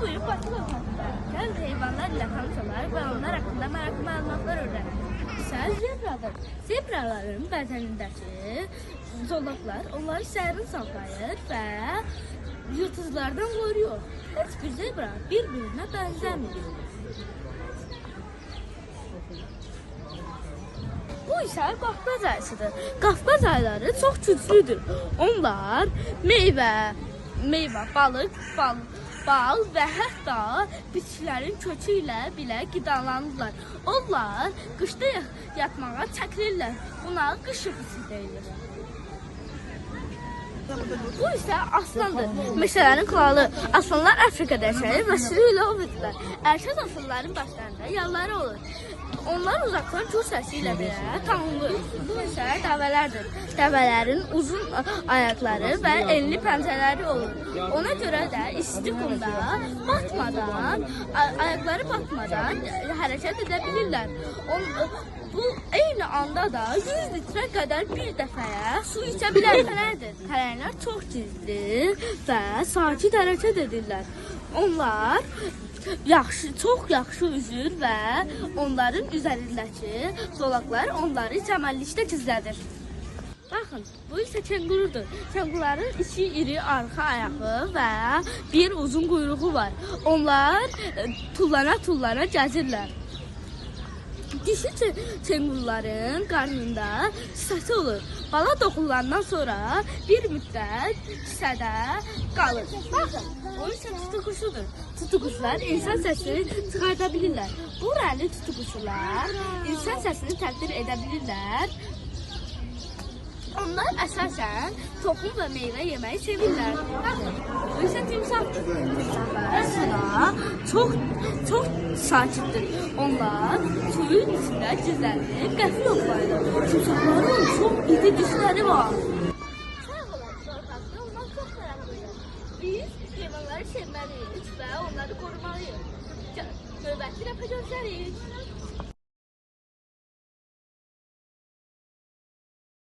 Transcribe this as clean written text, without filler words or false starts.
buyurub Bakı lokasındayken heyvanlar ilə tanış olar və onlar haqqında maraqlı məlumatlar öyrənir. Sən zebradır. Zebraların bədənindəki zolaqlar onları sərin saxlayır və yırtıcılardan qoruyor. Heç bir zebra bir-birinə bənzəmir. Bu isə Qafqaz ayısıdır. Qafqaz ayıları çox güclüdür. Onlar meyvə, balıq, bal və hətta bitkilərin kökü ilə belə qidalanırlar. Onlar qışda yatmağa çəkilirlər. Buna qış yuxusu deyilir. Bu isə aslandır. Meşələrin kralı. Aslanlar Afrikada yaşayır və sürü ilə ovurdular. Erkək aslanların başlarında yalları olur. Onlar uzaqdan gür səsi ilə belə tanınır. Bu isə dəvələrdir. Dəvələrin uzun ayaqları və enli pəncələri olur. Ona görə də isti qumda ayaqları batmadan hərəkət edə bilirlər. Bu eyni anda da 100 litrə qədər bir dəfəyə su içə bilər. Fələklər çox gizli və sakit hərəkət edirlər. Onlar çox yaxşı üzür və onların üzərindəki zolaqlar onları çəmənlikdə gizlədir. Baxın, bu isə kenqurudur. Kenquruların iki iri arxa ayağı və bir uzun quyruğu var. Onlar tullana gəzirlər. Dişi kenquruların qarnında kisəsi olur. Bala doğulandan sonra bir müddət kisədə qalır. Baxın, o isə tutuquşudur. Tutuquşlar insan səsini çıxarda bilirlər. Bu rəngli tutuquşlar insan səsini təqdir edə bilirlər. Onlar əsasən toxum və meyvə yeməyi sevirlər. Bu isə timsahdır. Timsahlar çox sakitdir. Onlar suyun içində gizlənir, qəfil yoxlayır. Timsahların çox iti dişləri var. Sağ olun, zorbalıqda olmaq çox maraqlıdır. Biz heyvanları sevməliyik və onları qorumalıyıq. Növbəti dəfə görüşərik.